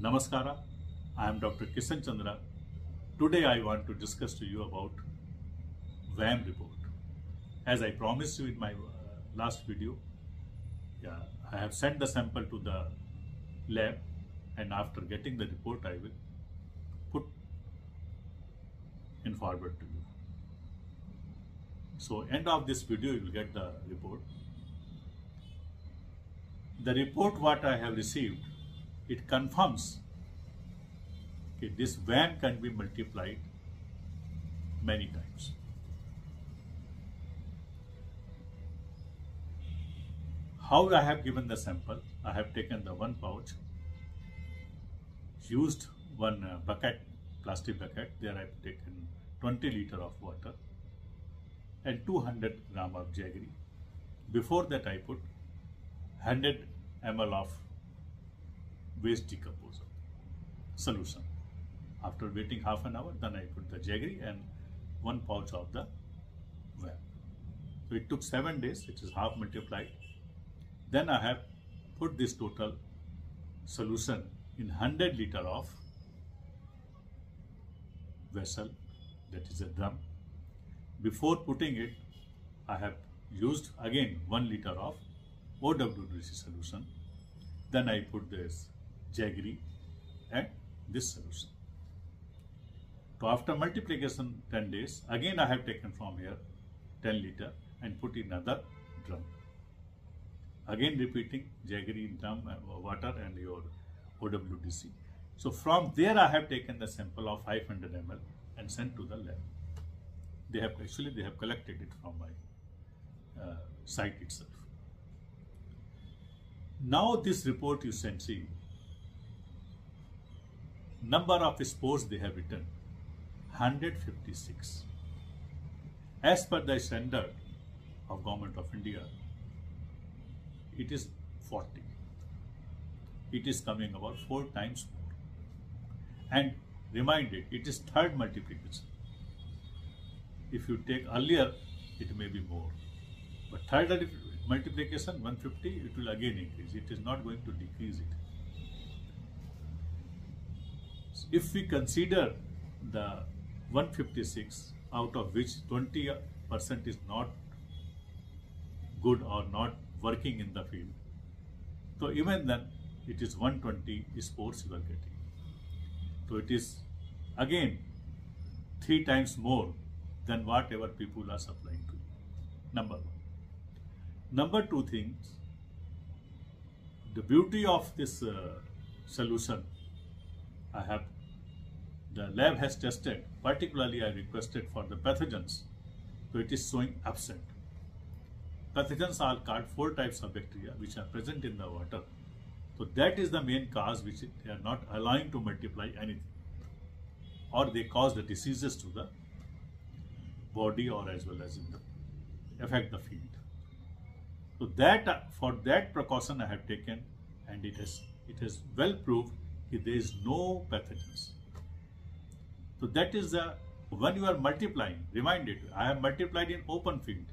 Namaskara, I am Dr. Kishan Chandra. Today I want to discuss to you about VAM report. As I promised you in my last video, I have sent the sample to the lab, and after getting the report I will put in forward to you. So end of this video you will get the report. The report what I have received, it confirms that this VAM can be multiplied many times. How I have given the sample? I have taken the one pouch, used one bucket, plastic bucket. There I have taken 20 liter of water and 200 gram of jaggery. Before that I put 100 ml of waste decomposer solution. After waiting half an hour, then I put the jaggery and one pouch of the VAM. So it took 7 days, it is half multiplied. Then I have put this total solution in 100 liter of vessel, that is a drum. Before putting it, I have used again 1 liter of OWDC solution. Then I put this jaggery and this solution. So after multiplication 10 days, again I have taken from here 10 liter and put in another drum. Again repeating jaggery, drum, water and your OWDC. So from there I have taken the sample of 500 ml and sent to the lab. They have collected it from my site itself. Now this report you can see number of spores they have written 156. As per the standard of Government of India, it is 40. It is coming about 4 times more. And reminded, it is third multiplication. If you take earlier, it may be more. But third multiplication 150, it will again increase. It is not going to decrease it. So if we consider the 156, out of which 20% is not good or not working in the field, so even then it is 120 spores you are getting. So it is again 3 times more than whatever people are supplying to you. Number one. Number two things, the beauty of this solution, the lab has tested, particularly I requested for the pathogens, so it is showing absent. Pathogens are called 4 types of bacteria which are present in the water. So that is the main cause which they are not allowing to multiply anything, or they cause the diseases to the body or as well as in the affect the field. So that for that precaution I have taken, and it has well proved that there is no pathogens. So that is the, when you are multiplying, remind it, I have multiplied in open field,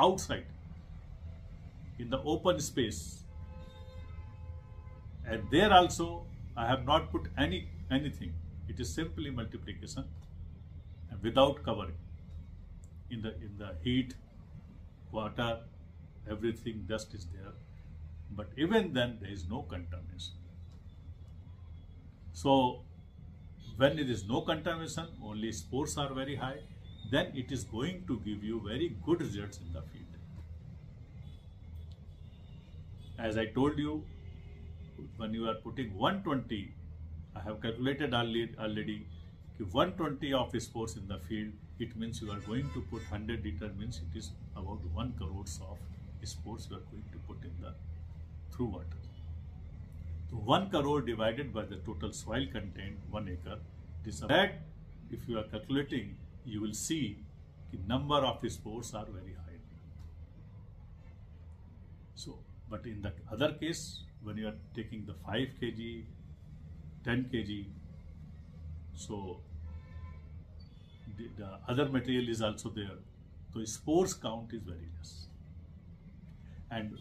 outside, in the open space. And there also I have not put anything. It is simply multiplication and without covering. In the heat, water, everything, dust is there. But even then there is no contamination. So when it is no contamination, only spores are very high, then it is going to give you very good results in the field. As I told you, when you are putting 120, I have calculated already 120 of spores in the field, it means you are going to put 100 liter, means it is about 1 crore of spores you are going to put in the through water. So 1 crore divided by the total soil content 1 acre, that if you are calculating, you will see the number of spores are very high. So, but in the other case, when you are taking the 5 kg, 10 kg, so the other material is also there. So spores count is very less. And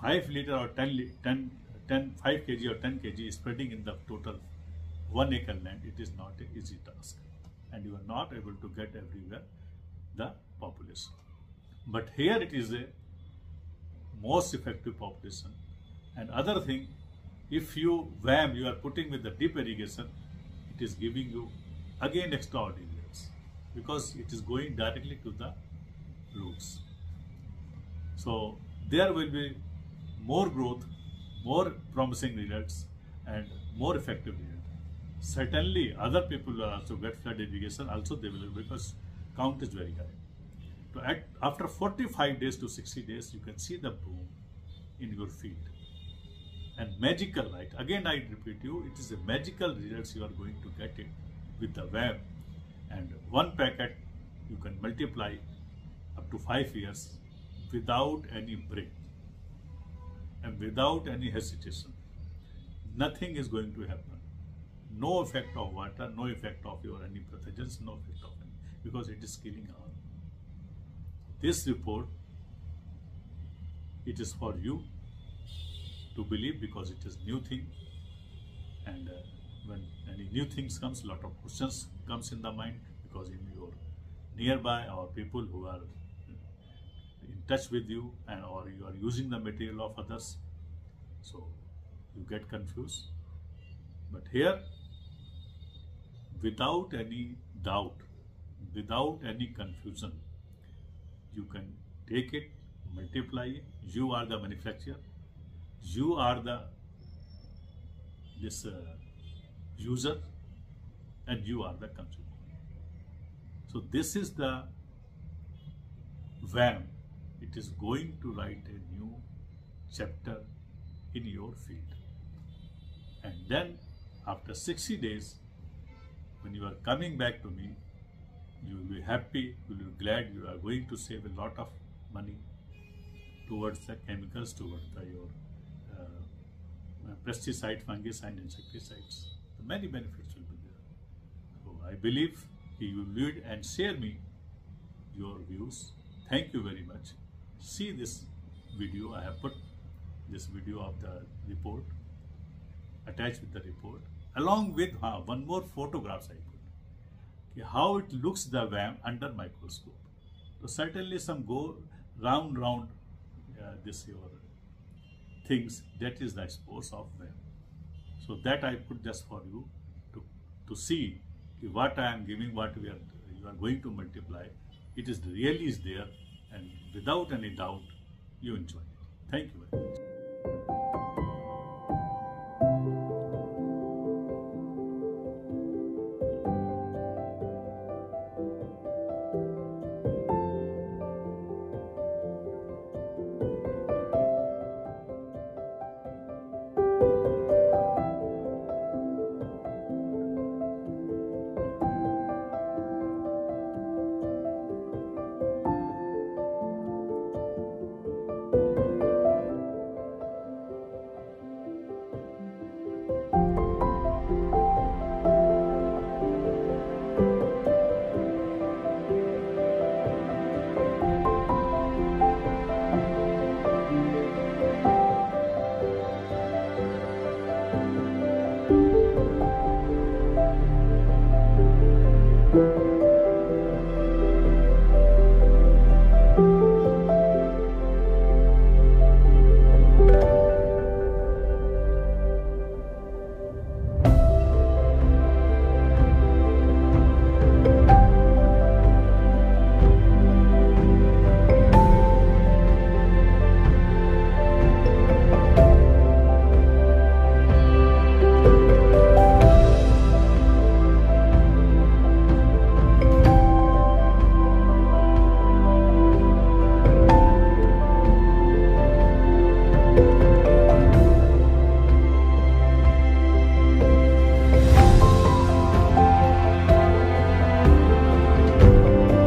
5 liter or 10 5 kg or 10 kg spreading in the total 1 acre land, it is not an easy task, and you are not able to get everywhere the population. But here it is a most effective population. And other thing, if you VAM you are putting with the deep irrigation, it is giving you again extraordinary results because it is going directly to the roots. So there will be more growth, more promising results, and more effective results. Certainly other people will also get flood irrigation, also they will, because count is very high. So after 45 days to 60 days, you can see the boom in your field. And magical, right? Again, I repeat you, it is a magical results you are going to get it with the VAM. And one packet you can multiply up to 5 years without any break and without any hesitation. Nothing is going to happen. No effect of water, no effect of your any pathogens, no effect of any, because it is killing all. This report, it is for you to believe because it is new thing, and when any new things comes, lot of questions comes in the mind, because in your nearby or people who are in touch with you and or you are using the material of others, so you get confused. But here, without any doubt, without any confusion, you can take it, multiply it. You are the manufacturer, you are the user, and you are the consumer. So this is the VAM. It is going to write a new chapter in your field. And then after 60 days, when you are coming back to me, you will be happy, you will be glad, you are going to save a lot of money towards the chemicals, towards your pesticide, fungicide, insecticides. Many benefits will be there. So I believe you will read and share me your views. Thank you very much. See this video. I have put this video of the report attached with the report, along with one more photographs I put. Okay, how it looks the VAM under microscope. So certainly some go round this your things, that is the spores of VAM. So that I put just for you to see what I am giving, what you are going to multiply. It is really is there, and without any doubt you enjoy it. Thank you very much.